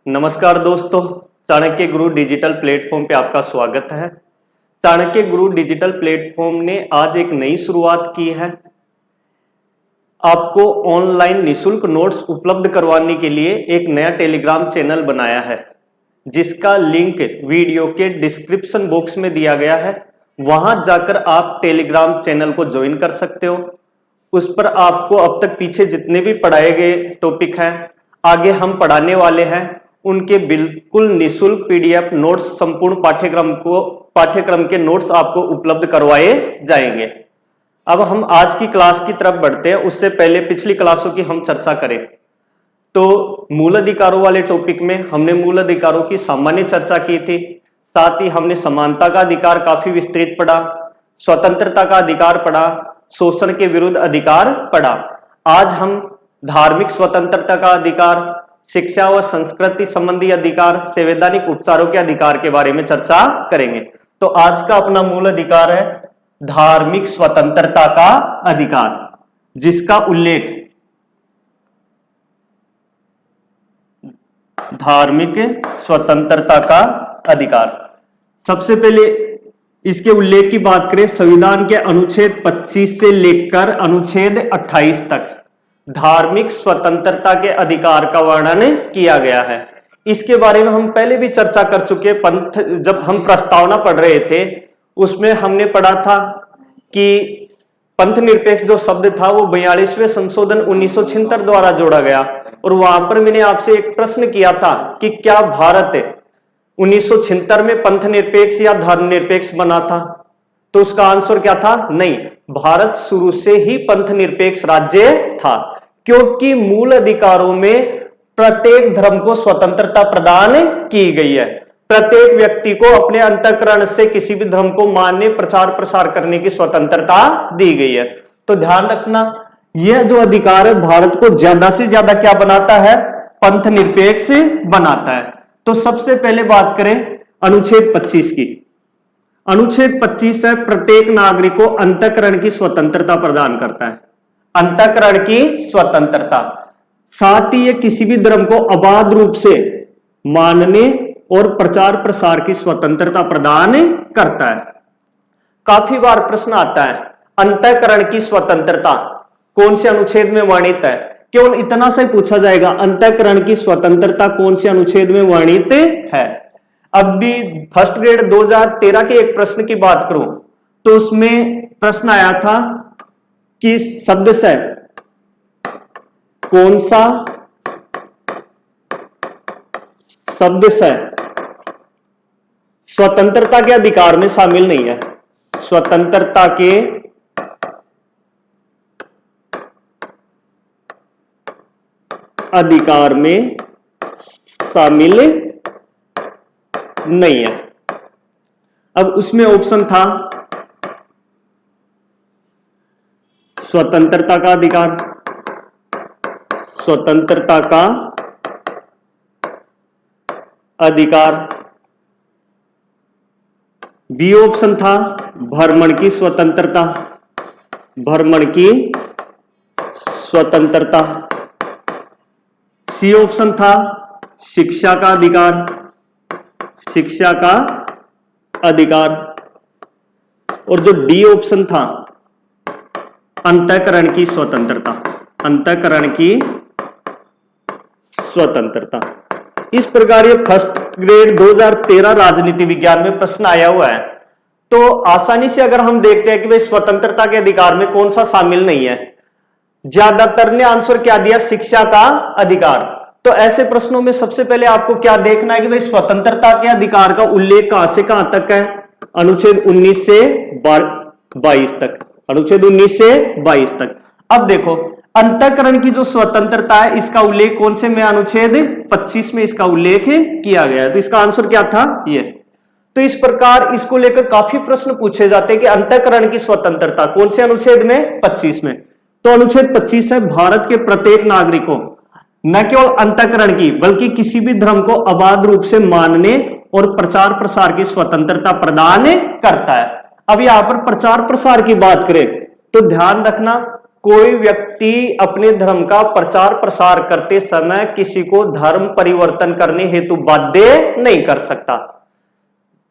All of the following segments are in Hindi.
नमस्कार दोस्तों, चाणक्य गुरु डिजिटल प्लेटफॉर्म पे आपका स्वागत है। चाणक्य गुरु डिजिटल प्लेटफॉर्म ने आज एक नई शुरुआत की है। आपको ऑनलाइन निशुल्क नोट्स उपलब्ध करवाने के लिए एक नया टेलीग्राम चैनल बनाया है, जिसका लिंक वीडियो के डिस्क्रिप्शन बॉक्स में दिया गया है। वहां जाकर आप टेलीग्राम चैनल को ज्वाइन कर सकते हो। उस पर आपको अब तक पीछे जितने भी पढ़ाए गए टॉपिक हैं, आगे हम पढ़ाने वाले हैं, उनके बिल्कुल निशुल्क पीडीएफ नोट्स, संपूर्ण पाठ्यक्रम के नोट्स आपको उपलब्ध करवाए जाएंगे। अब हम आज की क्लास की तरफ बढ़ते हैं। उससे पहले पिछली क्लासों की हम चर्चा करें तो मूल अधिकारों वाले टॉपिक में हमने मूल अधिकारों की सामान्य चर्चा की थी। साथ ही हमने समानता का अधिकार काफी विस्तृत पढ़ा, स्वतंत्रता का अधिकार पढ़ा, शोषण के विरुद्ध अधिकार पढ़ा। आज हम धार्मिक स्वतंत्रता का अधिकार, शिक्षा व संस्कृति संबंधी अधिकार, संवैधानिक उपचारों के अधिकार के बारे में चर्चा करेंगे। तो आज का अपना मूल अधिकार है धार्मिक स्वतंत्रता का अधिकार, जिसका उल्लेख धार्मिक स्वतंत्रता का अधिकार, सबसे पहले इसके उल्लेख की बात करें, संविधान के अनुच्छेद 25 से लेकर अनुच्छेद 28 तक धार्मिक स्वतंत्रता के अधिकार का वर्णन किया गया है। इसके बारे में हम पहले भी चर्चा कर चुके। पंथ जब हम प्रस्तावना पढ़ रहे थे उसमें हमने पढ़ा था कि पंथ निरपेक्ष जो शब्द था वो 42वें संशोधन 1976 द्वारा जोड़ा गया। और वहां पर मैंने आपसे एक प्रश्न किया था कि क्या भारत 1976 में पंथ निरपेक्ष या धर्म निरपेक्ष बना था? तो उसका आंसर क्या था? नहीं, भारत शुरू से ही पंथ निरपेक्ष राज्य था, क्योंकि मूल अधिकारों में प्रत्येक धर्म को स्वतंत्रता प्रदान की गई है। प्रत्येक व्यक्ति को अपने अंतःकरण से किसी भी धर्म को मानने, प्रचार प्रसार करने की स्वतंत्रता दी गई है। तो ध्यान रखना, यह जो अधिकार है भारत को ज्यादा से ज्यादा क्या बनाता है? पंथ निरपेक्ष बनाता है। तो सबसे पहले बात करें अनुच्छेद 25 की। अनुच्छेद 25 है प्रत्येक नागरिक को अंतःकरण की स्वतंत्रता प्रदान करता है। अंतःकरण की स्वतंत्रता, साथ ही ये किसी भी धर्म को अबाध रूप से मानने और प्रचार प्रसार की स्वतंत्रता प्रदान करता है। काफी बार प्रश्न आता है अंतःकरण की स्वतंत्रता कौन से अनुच्छेद में वर्णित है? केवल इतना से पूछा जाएगा, अंतःकरण की स्वतंत्रता कौन से अनुच्छेद में वर्णित है? अब भी फर्स्ट ग्रेड 2013 के एक प्रश्न की बात करूं तो उसमें प्रश्न आया था कि शब्द से कौन सा शब्द से स्वतंत्रता के अधिकार में शामिल नहीं है? स्वतंत्रता के अधिकार में शामिल नहीं है। अब उसमें ऑप्शन था स्वतंत्रता का अधिकार, स्वतंत्रता का अधिकार, बी ऑप्शन था भ्रमण की स्वतंत्रता, भ्रमण की स्वतंत्रता, सी ऑप्शन था शिक्षा का अधिकार, शिक्षा का अधिकार, और जो डी ऑप्शन था अंतःकरण की स्वतंत्रता, अंतःकरण की स्वतंत्रता। इस प्रकार ये फर्स्ट ग्रेड 2013 राजनीति विज्ञान में प्रश्न आया हुआ है। तो आसानी से अगर हम देखते हैं कि भाई स्वतंत्रता के अधिकार में कौन सा शामिल नहीं है, ज्यादातर ने आंसर क्या दिया? शिक्षा का अधिकार। तो ऐसे प्रश्नों में सबसे पहले आपको क्या देखना है कि भाई स्वतंत्रता के अधिकार का उल्लेख कहां से कहां तक है? अनुच्छेद 19 से 22 तक, अनुच्छेद 19 से 22 तक। अब देखो, अंतःकरण की जो स्वतंत्रता है इसका उल्लेख कौन से में? अनुच्छेद 25 में इसका उल्लेख किया गया है। तो इसका आंसर क्या था? ये। तो इस प्रकार इसको लेकर काफी प्रश्न पूछे जाते हैं कि अंतःकरण की स्वतंत्रता कौन से अनुच्छेद में? 25 में। तो अनुच्छेद 25 है भारत के प्रत्येक नागरिक को न केवल अंतःकरण की बल्कि किसी भी धर्म को अबाध रूप से मानने और प्रचार प्रसार की स्वतंत्रता प्रदान करता है। अब यहां पर प्रचार प्रसार की बात करें तो ध्यान रखना, कोई व्यक्ति अपने धर्म का प्रचार प्रसार करते समय किसी को धर्म परिवर्तन करने हेतु बाध्य नहीं कर सकता।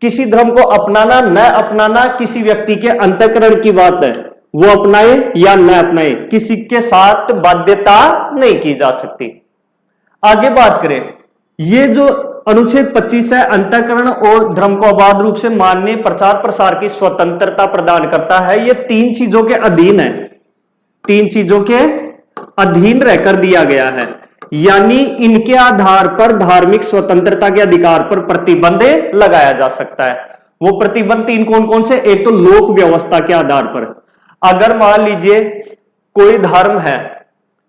किसी धर्म को अपनाना न अपनाना किसी व्यक्ति के अंतःकरण की बात है, वो अपनाए या न अपनाए, किसी के साथ बाध्यता नहीं की जा सकती। आगे बात करें, ये जो अनुच्छेद 25 है, अंतःकरण और धर्म को अबाध रूप से मानने प्रचार प्रसार की स्वतंत्रता प्रदान करता है। ये तीन चीजों के अधीन है, तीन चीजों के अधीन रहकर दिया गया है, यानी इनके आधार पर धार्मिक स्वतंत्रता के अधिकार पर प्रतिबंध लगाया जा सकता है। वो प्रतिबंध तीन कौन कौन से? एक तो लोक व्यवस्था के आधार पर, अगर मान लीजिए कोई धर्म है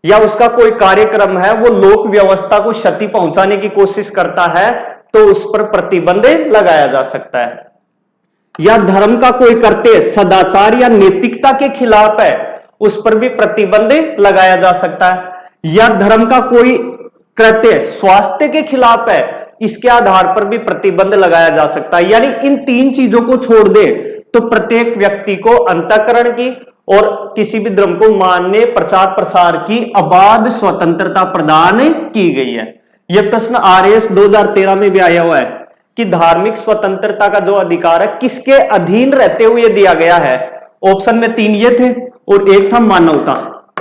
या उसका कोई कार्यक्रम है, वो लोक व्यवस्था को क्षति पहुंचाने की कोशिश करता है तो उस पर प्रतिबंध लगाया जा सकता है। या धर्म का कोई कर्तव्य सदाचार या नैतिकता के खिलाफ है, उस पर भी प्रतिबंध लगाया जा सकता है। या धर्म का कोई कृत्य स्वास्थ्य के खिलाफ है, इसके आधार पर भी प्रतिबंध लगाया जा सकता है। यानी इन तीन चीजों को छोड़ दे तो प्रत्येक व्यक्ति को अंतःकरण की और किसी भी धर्म को मानने प्रचार प्रसार की अबाध स्वतंत्रता प्रदान की गई है। यह प्रश्न आरएस 2013 में भी आया हुआ है कि धार्मिक स्वतंत्रता का जो अधिकार है किसके अधीन रहते हुए दिया गया है। ऑप्शन में तीन ये थे और एक था मानवता,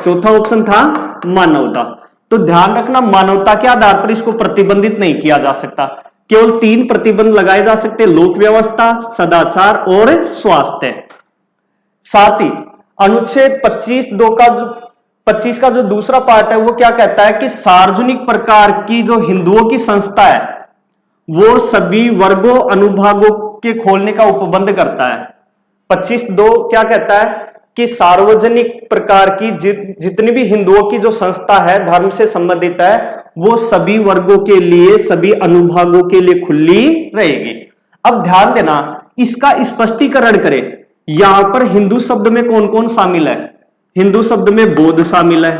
चौथा ऑप्शन था मानवता। तो ध्यान रखना, मानवता के आधार पर इसको प्रतिबंधित नहीं किया जा सकता, केवल तीन प्रतिबंध लगाए जा सकते, लोक व्यवस्था, सदाचार और स्वास्थ्य। साथ ही अनुच्छेद 25 का जो दूसरा पार्ट है वो क्या कहता है कि सार्वजनिक प्रकार की जो हिंदुओं की संस्था है वो सभी वर्गों अनुभागों के खोलने का उपबंध करता है। 25(2) क्या कहता है कि सार्वजनिक प्रकार की जितनी भी हिंदुओं की जो संस्था है धर्म से संबंधित है वो सभी वर्गों के लिए, सभी अनुभागों के लिए खुली रहेगी। अब ध्यान देना, इसका स्पष्टीकरण करें। यहां पर हिंदू शब्द में कौन कौन शामिल है? हिंदू शब्द में बौद्ध शामिल है,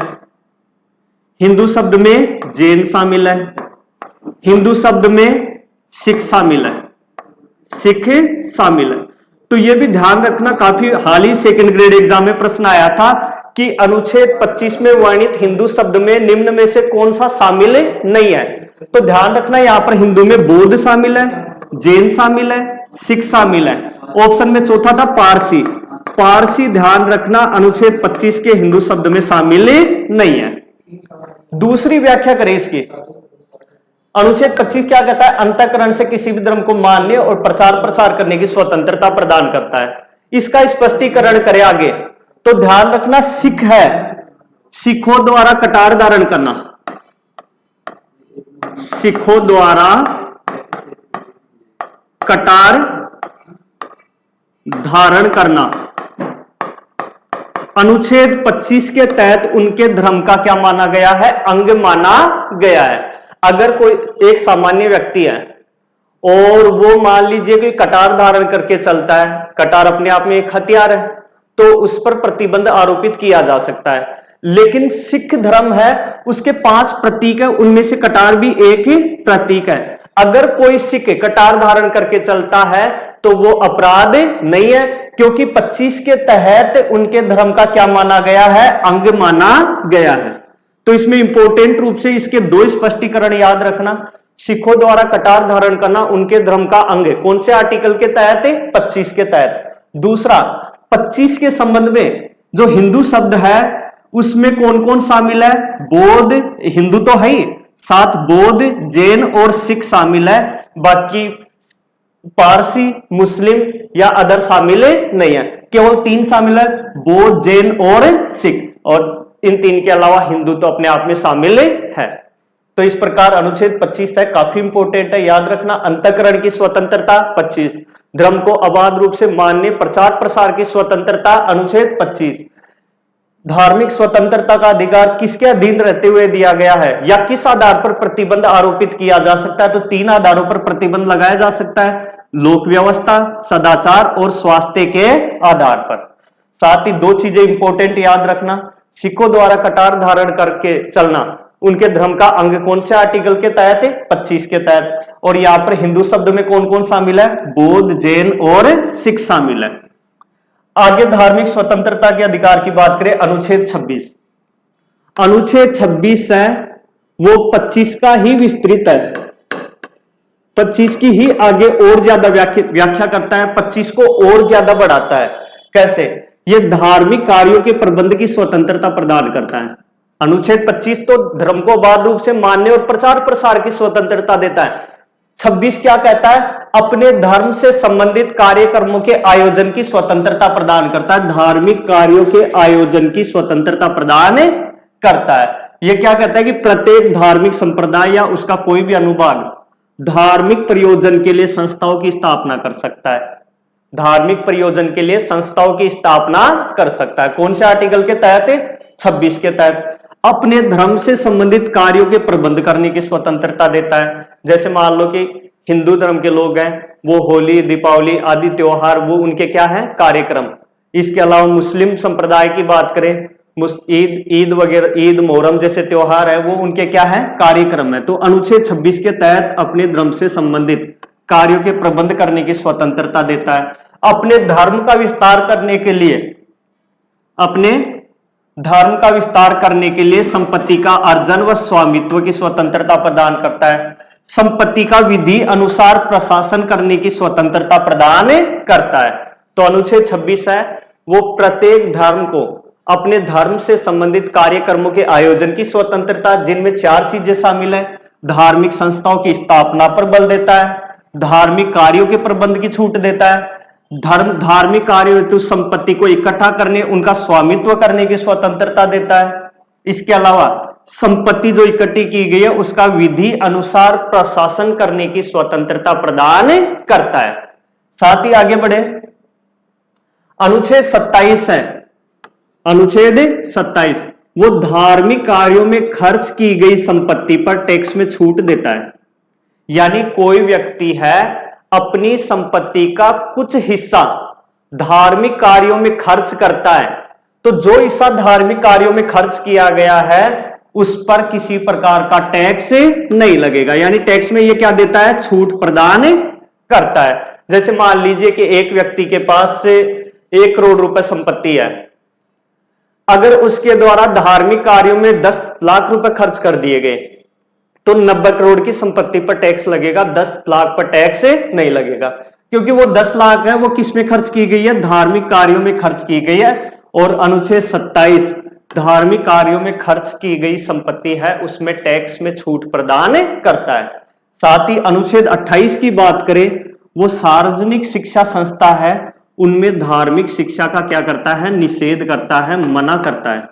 हिंदू शब्द में जैन शामिल है, हिंदू शब्द में सिख शामिल है, सिख शामिल है। तो यह भी ध्यान रखना, काफी हाल ही सेकंड ग्रेड एग्जाम में प्रश्न आया था कि अनुच्छेद 25 में वर्णित हिंदू शब्द में निम्न में से कौन सा शामिल नहीं है। तो ध्यान रखना, यहां पर हिंदू में बौद्ध शामिल है, जैन शामिल है, सिख शामिल है। ऑप्शन में चौथा था पारसी। पारसी ध्यान रखना अनुच्छेद 25 के हिंदू शब्द में शामिल नहीं है। दूसरी व्याख्या करें इसकी। अनुच्छेद 25 क्या कहता है? अंतःकरण से किसी भी धर्म को मानने और प्रचार प्रसार करने की स्वतंत्रता प्रदान करता है। इसका स्पष्टीकरण करें आगे तो ध्यान रखना, सिख है, सिखों द्वारा कटार धारण करना, सिखों द्वारा कटार धारण करना अनुच्छेद 25 के तहत उनके धर्म का क्या माना गया है? अंग माना गया है। अगर कोई एक सामान्य व्यक्ति है और वो मान लीजिए कि कटार धारण करके चलता है, कटार अपने आप में एक हथियार है, तो उस पर प्रतिबंध आरोपित किया जा सकता है। लेकिन सिख धर्म है, उसके 5 प्रतीक है, उनमें से कटार भी एक ही प्रतीक है। अगर कोई सिख कटार धारण करके चलता है तो वो अपराध नहीं है, क्योंकि 25 के तहत उनके धर्म का क्या माना गया है? अंग माना गया है। तो इसमें इंपॉर्टेंट रूप से इसके 2 स्पष्टीकरण याद रखना। सिखों द्वारा कटार धारण करना उनके धर्म का अंग है, कौन से आर्टिकल के तहत? 25 के तहत। दूसरा, 25 के संबंध में जो हिंदू शब्द है उसमें कौन कौन शामिल है? बौद्ध, हिंदू तो है ही, साथ बौद्ध, जैन और सिख शामिल है। बाकी पारसी, मुस्लिम या अदर शामिल नहीं है, केवल 3 शामिल है, बौद्ध, जैन और सिख। और इन 3 के अलावा हिंदू तो अपने आप में शामिल है। तो इस प्रकार अनुच्छेद 25 है, काफी इंपोर्टेंट है, याद रखना। अंतःकरण की स्वतंत्रता 25, धर्म को अबाध रूप से मानने प्रचार प्रसार की स्वतंत्रता अनुच्छेद 25, धार्मिक स्वतंत्रता का अधिकार किसके अधीन रहते हुए दिया गया है या किस आधार पर प्रतिबंध आरोपित किया जा सकता है? तो 3 आधारों पर प्रतिबंध लगाया जा सकता है, लोक व्यवस्था, सदाचार और स्वास्थ्य के आधार पर। साथ ही 2 चीजें इंपॉर्टेंट याद रखना, सिखों द्वारा कटार धारण करके चलना उनके धर्म का अंग कौन से आर्टिकल के तहत है? 25 के तहत। और यहां पर हिंदू शब्द में कौन कौन शामिल है? बौद्ध, जैन और सिख शामिल है। आगे धार्मिक स्वतंत्रता के अधिकार की बात करें, अनुच्छेद 26। अनुच्छेद 26 है वो 25 का ही विस्तृत है, 25 की ही आगे और ज्यादा व्याख्या करता है, 25 को और ज्यादा बढ़ाता है। कैसे? ये धार्मिक कार्यों के प्रबंध की स्वतंत्रता प्रदान करता है। अनुच्छेद 25 तो धर्म को अबाध रूप से मानने और प्रचार प्रसार की स्वतंत्रता देता है। 26 क्या कहता है? अपने धर्म से संबंधित कार्यक्रमों के आयोजन की स्वतंत्रता प्रदान करता है, धार्मिक कार्यों के आयोजन की स्वतंत्रता प्रदान करता है। यह क्या कहता है कि प्रत्येक धार्मिक संप्रदाय या उसका कोई भी अनुभाग धार्मिक प्रयोजन के लिए संस्थाओं की स्थापना कर सकता है, धार्मिक प्रयोजन के लिए संस्थाओं की स्थापना कर सकता है। कौन से आर्टिकल के तहत? 26 के तहत। अपने धर्म से संबंधित कार्यों के प्रबंध करने की स्वतंत्रता देता है। जैसे मान लो कि हिंदू धर्म के लोग हैं, वो होली, दीपावली आदि त्योहार, वो उनके क्या है? कार्यक्रम। इसके अलावा मुस्लिम संप्रदाय की बात करें, ईद वगैरह, ईद मोहर्रम जैसे त्योहार है, वो उनके क्या है? कार्यक्रम है। तो अनुच्छेद 26 के तहत अपने धर्म से संबंधित कार्यों के प्रबंध करने की स्वतंत्रता देता है। अपने धर्म का विस्तार करने के लिए, अपने धर्म का विस्तार करने के लिए संपत्ति का अर्जन व स्वामित्व की स्वतंत्रता प्रदान करता है। संपत्ति का विधि अनुसार प्रशासन करने की स्वतंत्रता प्रदान करता है। तो अनुच्छेद 26 है वो प्रत्येक धर्म को अपने धर्म से संबंधित कार्यक्रमों के आयोजन की स्वतंत्रता, जिनमें 4 चीजें शामिल है। धार्मिक संस्थाओं की स्थापना पर बल देता है, धार्मिक कार्यों के प्रबंध की छूट देता है, धार्मिक कार्यों हेतु संपत्ति को इकट्ठा करने, उनका स्वामित्व करने की स्वतंत्रता देता है। इसके अलावा संपत्ति जो इकट्ठी की गई है उसका विधि अनुसार प्रशासन करने की स्वतंत्रता प्रदान करता है। साथ ही आगे बढ़े, अनुच्छेद 27 है, अनुच्छेद 27 वो धार्मिक कार्यों में खर्च की गई संपत्ति पर टैक्स में छूट देता है। यानी कोई व्यक्ति है अपनी संपत्ति का कुछ हिस्सा धार्मिक कार्यों में खर्च करता है, तो जो हिस्सा धार्मिक कार्यों में खर्च किया गया है उस पर किसी प्रकार का टैक्स नहीं लगेगा। यानी टैक्स में यह क्या देता है? छूट प्रदान करता है। जैसे मान लीजिए कि एक व्यक्ति के पास से 1 करोड़ रुपए संपत्ति है, अगर उसके द्वारा धार्मिक कार्यों में 10 लाख रुपए खर्च कर दिए गए तो 90 करोड़ की संपत्ति पर टैक्स लगेगा, 10 लाख पर टैक्स नहीं लगेगा, क्योंकि वो 10 लाख है वो किस में खर्च की गई है? धार्मिक कार्यों में खर्च की गई है। और अनुच्छेद 27 धार्मिक कार्यों में खर्च की गई संपत्ति है उसमें टैक्स में छूट प्रदान करता है। साथ ही अनुच्छेद 28 की बात करें, वो सार्वजनिक शिक्षा संस्था है, उनमें धार्मिक शिक्षा का क्या करता है? निषेध करता है, मना करता है।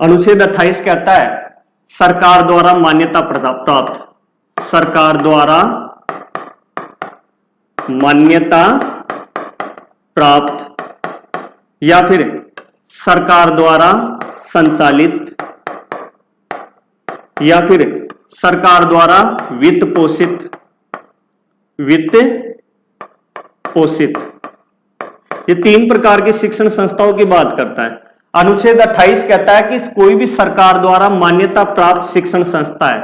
अनुच्छेद 28 कहता है सरकार द्वारा मान्यता प्राप्त, सरकार द्वारा मान्यता प्राप्त या फिर सरकार द्वारा संचालित या फिर सरकार द्वारा वित्त पोषित, ये 3 प्रकार की शिक्षण संस्थाओं की बात करता है। अनुच्छेद 28 कहता है कि कोई भी सरकार द्वारा मान्यता प्राप्त शिक्षण संस्था है,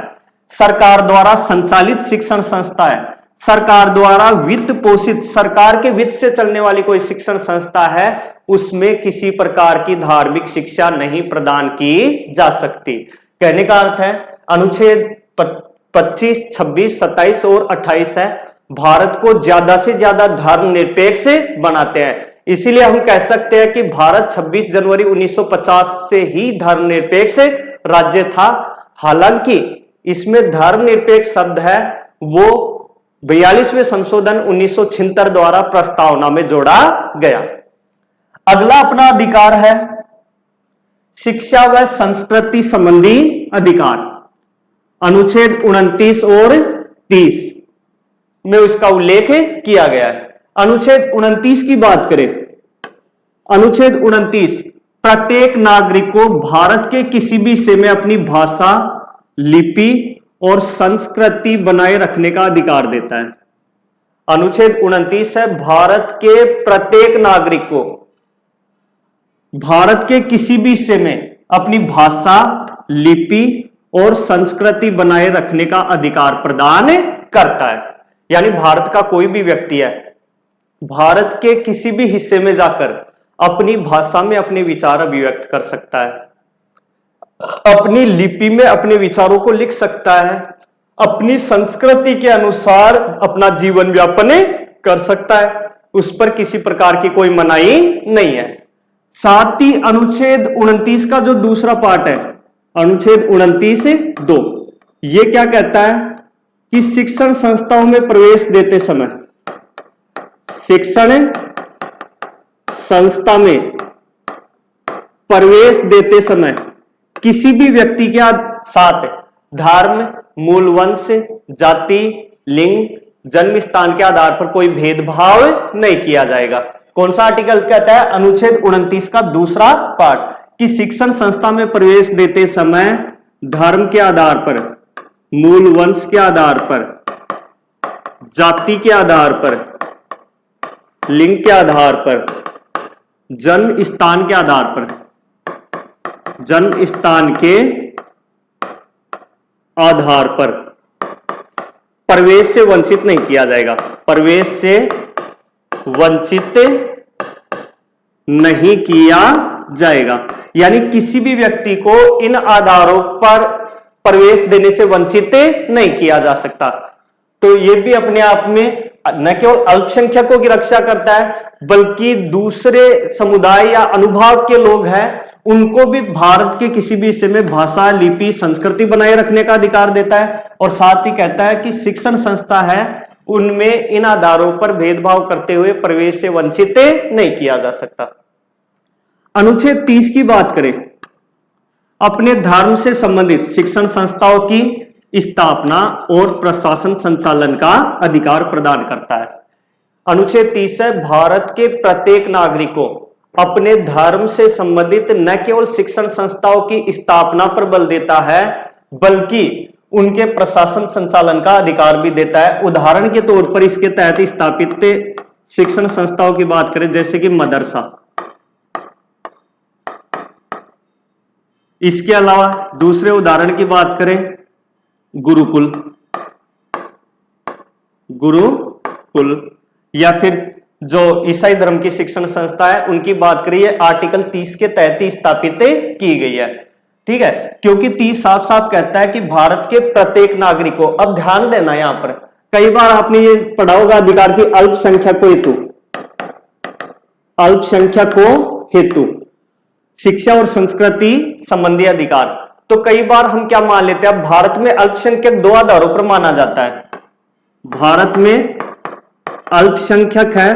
सरकार द्वारा संचालित शिक्षण संस्था है, सरकार द्वारा वित्त पोषित, सरकार के वित्त से चलने वाली कोई शिक्षण संस्था है, उसमें किसी प्रकार की धार्मिक शिक्षा नहीं प्रदान की जा सकती। कहने का अर्थ है अनुच्छेद 25, 26, 27 और 28 है भारत को ज्यादा से ज्यादा धर्मनिरपेक्ष बनाते हैं। इसीलिए हम कह सकते हैं कि भारत 26 जनवरी 1950 से ही धर्मनिरपेक्ष राज्य था। हालांकि इसमें धर्मनिरपेक्ष शब्द है वो 42वें संशोधन 1976 द्वारा प्रस्तावना में जोड़ा गया। अगला अपना अधिकार है शिक्षा व संस्कृति संबंधी अधिकार। अनुच्छेद 29 और 30 में इसका उल्लेख किया गया है। अनुच्छेद 29 की बात करें, अनुच्छेद 29 प्रत्येक नागरिक को भारत के किसी भी हिस्से में अपनी भाषा, लिपि और संस्कृति बनाए रखने का अधिकार देता है। अनुच्छेद 29 है भारत के प्रत्येक नागरिक को भारत के किसी भी हिस्से में अपनी भाषा, लिपि और संस्कृति बनाए रखने का अधिकार प्रदान करता है। यानी भारत का कोई भी व्यक्ति है भारत के किसी भी हिस्से में जाकर अपनी भाषा में अपने विचार अभिव्यक्त कर सकता है, अपनी लिपि में अपने विचारों को लिख सकता है, अपनी संस्कृति के अनुसार अपना जीवन यापन कर सकता है, उस पर किसी प्रकार की कोई मनाही नहीं है। साथ ही अनुच्छेद 29 का जो दूसरा पार्ट है, अनुच्छेद 29(2), ये क्या कहता है कि शिक्षण संस्थाओं में प्रवेश देते समय, शिक्षण संस्था में प्रवेश देते समय किसी भी व्यक्ति के साथ धर्म, मूल वंश, जाति, लिंग, जन्म स्थान के आधार पर कोई भेदभाव नहीं किया जाएगा। कौन सा आर्टिकल कहता है? अनुच्छेद 29 का दूसरा पार्ट, कि शिक्षण संस्था में प्रवेश देते समय धर्म के आधार पर, मूल वंश के आधार पर, जाति के आधार पर, लिंग के आधार पर, जन्म स्थान के आधार पर, जन्म स्थान के आधार पर प्रवेश से वंचित नहीं किया जाएगा, प्रवेश से वंचित नहीं किया जाएगा। यानी किसी भी व्यक्ति को इन आधारों पर प्रवेश देने से वंचित नहीं किया जा सकता। तो यह भी अपने आप में न केवल अल्पसंख्यकों की रक्षा करता है, बल्कि दूसरे समुदाय या अनुभाग के लोग हैं उनको भी भारत के किसी भी हिस्से में भाषा, लिपि, संस्कृति बनाए रखने का अधिकार देता है। और साथ ही कहता है कि शिक्षण संस्था है उनमें इन आधारों पर भेदभाव करते हुए प्रवेश से वंचित नहीं किया जा सकता। अनुच्छेद 30 की बात करें, अपने धर्म से संबंधित शिक्षण संस्थाओं की स्थापना और प्रशासन संचालन का अधिकार प्रदान करता है। अनुच्छेद 30 है, भारत के प्रत्येक नागरिक को अपने धर्म से संबंधित न केवल शिक्षण संस्थाओं की स्थापना पर बल देता है, बल्कि उनके प्रशासन संचालन का अधिकार भी देता है। उदाहरण के तौर पर इसके तहत स्थापित शिक्षण संस्थाओं की बात करें, जैसे कि मदरसा, इसके अलावा दूसरे उदाहरण की बात करें गुरुकुल, या फिर जो ईसाई धर्म की शिक्षण संस्था है उनकी बात करिए, आर्टिकल 30 के तहत स्थापित की गई है। ठीक है, क्योंकि 30 साफ साफ कहता है कि भारत के प्रत्येक नागरिक को, अब ध्यान देना यहां पर, कई बार आपने ये पढ़ा होगा अधिकार की अल्पसंख्यकों हेतु, अल्पसंख्यकों हेतु शिक्षा और संस्कृति संबंधी अधिकार। तो कई बार हम क्या मान लेते हैं, भारत में अल्पसंख्यक दो आधारों पर माना जाता है। भारत में अल्पसंख्यक है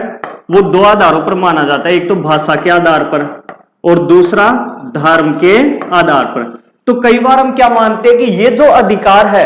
वो दो आधारों पर माना जाता है, एक तो भाषा के आधार पर और दूसरा धर्म के आधार पर। तो कई बार हम क्या मानते हैं कि ये जो अधिकार है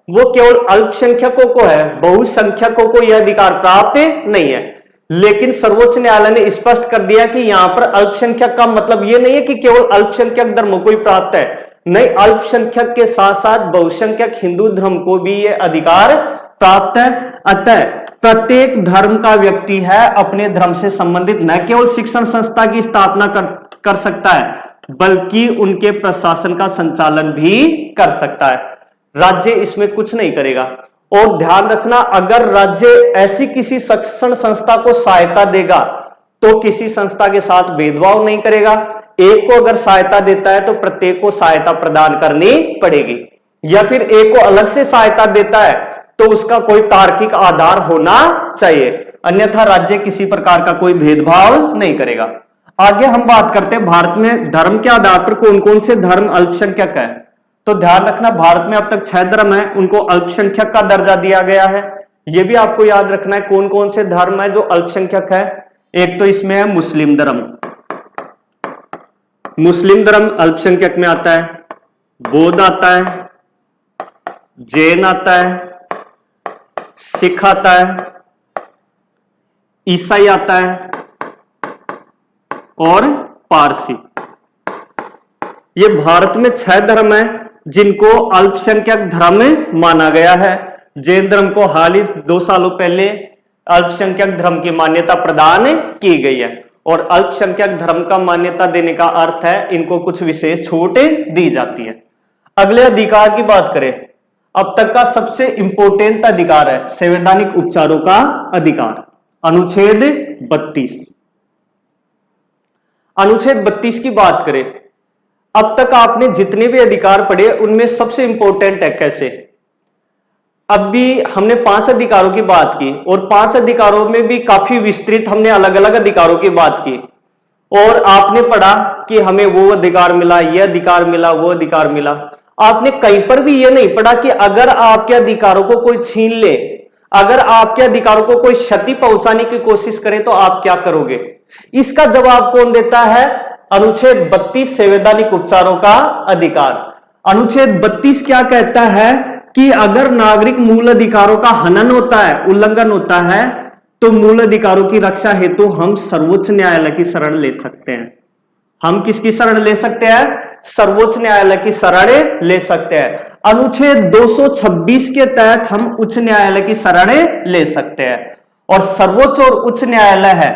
वो केवल अल्पसंख्यकों को है, बहुसंख्यकों को यह अधिकार प्राप्त नहीं है। लेकिन सर्वोच्च न्यायालय ने स्पष्ट कर दिया कि यहां पर अल्पसंख्यक का मतलब यह नहीं है कि केवल अल्पसंख्यक धर्म को ही प्राप्त है, नहीं, अल्पसंख्यक के साथ साथ बहुसंख्यक हिंदू धर्म को भी यह अधिकार प्राप्त है। अतः प्रत्येक धर्म का व्यक्ति है अपने धर्म से संबंधित न केवल शिक्षण संस्था की स्थापना कर सकता है, बल्कि उनके प्रशासन का संचालन भी कर सकता है। राज्य इसमें कुछ नहीं करेगा। और ध्यान रखना, अगर राज्य ऐसी किसी शिक्षण संस्था को सहायता देगा तो किसी संस्था के साथ भेदभाव नहीं करेगा। एक को अगर सहायता देता है तो प्रत्येक को सहायता प्रदान करनी पड़ेगी, या फिर एक को अलग से सहायता देता है तो उसका कोई तार्किक आधार होना चाहिए, अन्यथा राज्य किसी प्रकार का कोई भेदभाव नहीं करेगा। आगे हम बात करते हैं भारत में धर्म के आधार पर कौन कौन से धर्म अल्पसंख्यक है। तो ध्यान रखना, भारत में अब तक 6 धर्म है, उनको अल्पसंख्यक का दर्जा दिया गया है। यह भी आपको याद रखना है कौन कौन से धर्म है जो अल्पसंख्यक है। एक तो इसमें है मुस्लिम धर्म, मुस्लिम धर्म अल्पसंख्यक में आता है, बौद्ध आता है, जैन आता है, सिख आता है, ईसाई आता है और पारसी। ये भारत में 6 धर्म है जिनको अल्पसंख्यक धर्म माना गया है। जैन धर्म को हाल ही 2 सालों पहले अल्पसंख्यक धर्म की मान्यता प्रदान की गई है, और अल्पसंख्यक धर्म का मान्यता देने का अर्थ है इनको कुछ विशेष छूट दी जाती है। अगले अधिकार की बात करें, अब तक का सबसे इंपॉर्टेंट अधिकार है संवैधानिक उपचारों का अधिकार। अनुच्छेद 32। अनुच्छेद 32 की बात करें, अब तक आपने जितने भी अधिकार पढ़े उनमें सबसे इंपॉर्टेंट है कैसे। अब भी हमने 5 अधिकारों की बात की और 5 अधिकारों में भी काफी विस्तृत हमने अलग अलग अधिकारों की बात की, और आपने पढ़ा कि हमें वो अधिकार मिला, ये अधिकार मिला, वो अधिकार मिला। आपने कहीं पर भी ये नहीं पढ़ा कि अगर आपके अधिकारों को कोई छीन ले, अगर आपके अधिकारों को कोई क्षति पहुंचाने की कोशिश करे तो आप क्या करोगे। इसका जवाब कौन देता है? अनुच्छेद 32 संवैधानिक उपचारों का अधिकार। अनुच्छेद 32 क्या कहता है कि अगर नागरिक मूल अधिकारों का हनन होता है, उल्लंघन होता है, तो मूल अधिकारों की रक्षा हेतु हम सर्वोच्च न्यायालय की शरण ले सकते हैं। हम किसकी शरण ले सकते हैं? सर्वोच्च न्यायालय की शरण ले सकते हैं। अनुच्छेद 226 के तहत हम उच्च न्यायालय की शरण ले सकते हैं। और सर्वोच्च और उच्च न्यायालय है,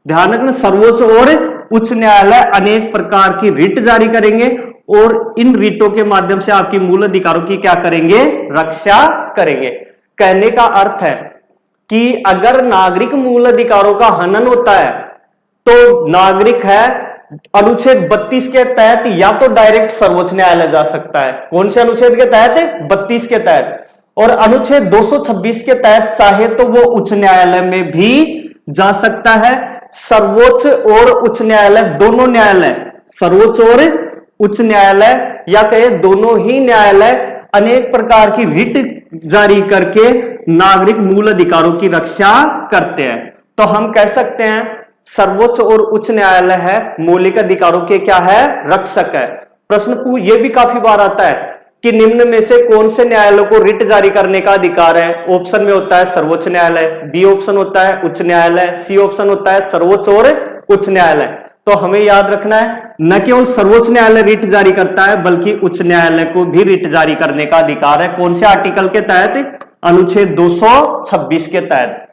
ध्यान रखना, सर्वोच्च और उच्च न्यायालय अनेक प्रकार की रिट जारी करेंगे और इन रिटों के माध्यम से आपकी मूल अधिकारों की क्या करेंगे? रक्षा करेंगे। कहने का अर्थ है कि अगर नागरिक मूल अधिकारों का हनन होता है तो नागरिक है अनुच्छेद 32 के तहत या तो डायरेक्ट सर्वोच्च न्यायालय जा सकता है। कौन से अनुच्छेद के तहत? 32 के तहत। और अनुच्छेद 226 के तहत चाहे तो वो उच्च न्यायालय में भी जा सकता है। सर्वोच्च और उच्च न्यायालय दोनों न्यायालय, सर्वोच्च और उच्च न्यायालय या कहे दोनों ही न्यायालय अनेक प्रकार की रिट जारी करके नागरिक मूल अधिकारों की रक्षा करते हैं। तो हम कह सकते हैं सर्वोच्च और उच्च न्यायालय है मौलिक अधिकारों के क्या है? रक्षक है। प्रश्न ये भी काफी बार आता है कि निम्न में से कौन से न्यायालय को रिट जारी करने का अधिकार है? ऑप्शन में होता है सर्वोच्च न्यायालय, बी ऑप्शन होता है उच्च न्यायालय, सी ऑप्शन होता है सर्वोच्च और उच्च न्यायालय। तो हमें याद रखना है न केवल सर्वोच्च न्यायालय रिट जारी करता है बल्कि उच्च न्यायालय को भी रिट जारी करने का अधिकार है। कौन से आर्टिकल के तहत? अनुच्छेद 226 के तहत।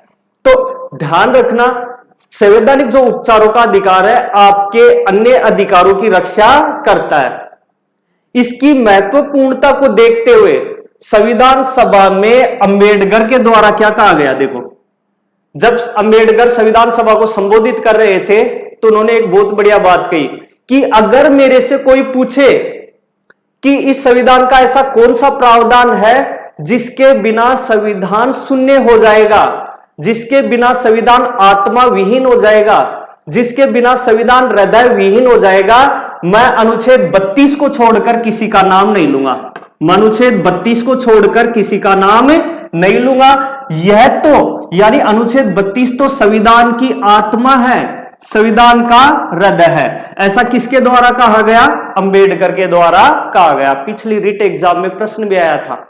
तो ध्यान रखना, संवैधानिक जो उपचारों का अधिकार है आपके अन्य अधिकारों की रक्षा करता है। इसकी महत्वपूर्णता को देखते हुए संविधान सभा में अंबेडकर के द्वारा क्या कहा गया? देखो, जब अंबेडकर संविधान सभा को संबोधित कर रहे थे तो उन्होंने एक बहुत बढ़िया बात कही कि अगर मेरे से कोई पूछे कि इस संविधान का ऐसा कौन सा प्रावधान है जिसके बिना संविधान शून्य हो जाएगा, जिसके बिना संविधान आत्मा विहीन हो जाएगा, जिसके बिना संविधान हृदय विहीन हो जाएगा, मैं अनुच्छेद 32 को छोड़कर किसी का नाम नहीं लूंगा। मैं अनुच्छेद 32 को छोड़कर किसी का नाम नहीं लूंगा। यह तो यानी अनुच्छेद 32 तो संविधान की आत्मा है, संविधान का हृदय है। ऐसा किसके द्वारा कहा गया? अंबेडकर के द्वारा कहा गया। पिछली रिट एग्जाम में प्रश्न भी आया था,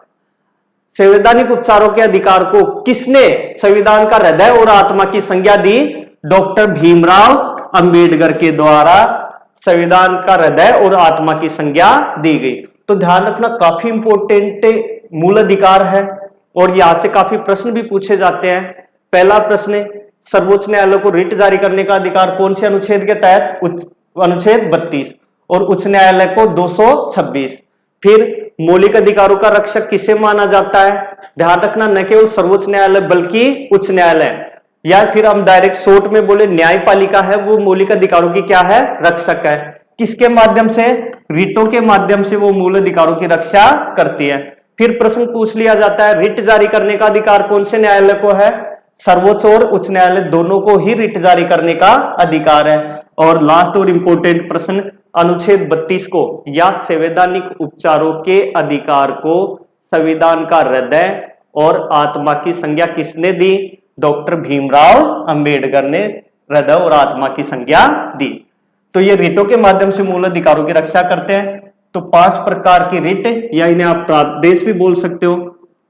संवैधानिक उपचारों के अधिकार को किसने संविधान का हृदय और आत्मा की संज्ञा दी? डॉक्टर भीमराव अंबेडकर के द्वारा संविधान का हृदय और आत्मा की संज्ञा दी गई। तो ध्यान रखना, काफी इंपॉर्टेंट मूल अधिकार है और यहां से काफी प्रश्न भी पूछे जाते हैं। पहला प्रश्न, सर्वोच्च न्यायालय को रिट जारी करने का अधिकार कौन से अनुच्छेद के तहत? अनुच्छेद 32 और उच्च न्यायालय को 226। फिर मौलिक अधिकारों का रक्षक किसे माना जाता है? ध्यान रखना, न केवल सर्वोच्च न्यायालय बल्कि उच्च न्यायालय, या फिर हम डायरेक्ट शॉर्ट में बोले न्यायपालिका है, वो मौलिक अधिकारों की क्या है? रक्षक है। किसके माध्यम से? रिटों के माध्यम से वो मूल अधिकारों की रक्षा करती है। फिर प्रश्न पूछ लिया जाता है रिट जारी करने का अधिकार कौन से न्यायालय को है? सर्वोच्च और उच्च न्यायालय दोनों को ही रिट जारी करने का अधिकार है। और लास्ट और इंपॉर्टेंट प्रश्न, अनुच्छेद 32 को या संवैधानिक उपचारों के अधिकार को संविधान का हृदय और आत्मा की संज्ञा किसने दी? डॉक्टर भीमराव अंबेडकर ने हृदय और आत्मा की संज्ञा दी। तो ये रिटों के माध्यम से मूल अधिकारों की रक्षा करते हैं। तो 5 प्रकार की रिट, या इन्हें आप प्रादेश भी बोल सकते हो।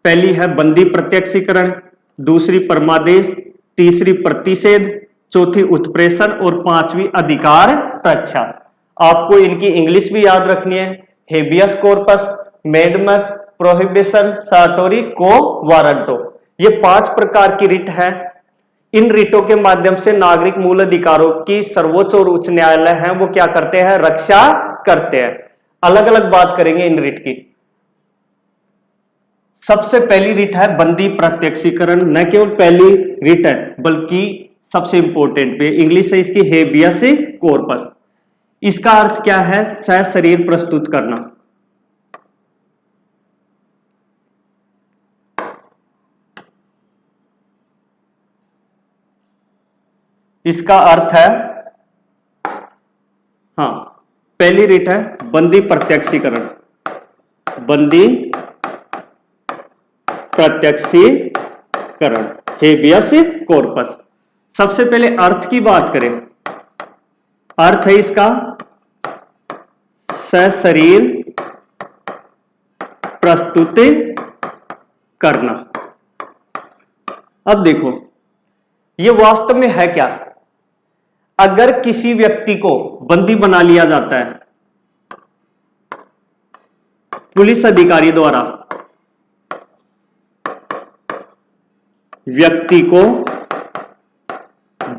पहली है बंदी प्रत्यक्षीकरण, दूसरी परमादेश, तीसरी प्रतिषेध, चौथी उत्प्रेषण और 5वीं अधिकार रक्षा। आपको इनकी इंग्लिश भी याद रखनी है, habeas corpus, mandamus, prohibition, certiorari quo warranto. ये 5 प्रकार की रिट है। इन रिटों के माध्यम से नागरिक मूल अधिकारों की सर्वोच्च और उच्च न्यायालय हैं वो क्या करते हैं? रक्षा करते हैं। अलग अलग बात करेंगे इन रिट की। सबसे पहली रिट है बंदी प्रत्यक्षीकरण। न केवल पहली रिट है बल्कि सबसे इंपॉर्टेंट पे इंग्लिश है इसकी हेबियस कॉर्पस। इसका अर्थ क्या है? सशरीर प्रस्तुत करना। इसका अर्थ है, हाँ, पहली रिट है बंदी प्रत्यक्षीकरण। बंदी प्रत्यक्षीकरण हेबियस कॉर्पस। सबसे पहले अर्थ की बात करें, अर्थ है इसका सशरीर प्रस्तुत करना। अब देखो ये वास्तव में है क्या? अगर किसी व्यक्ति को बंदी बना लिया जाता है पुलिस अधिकारी द्वारा, व्यक्ति को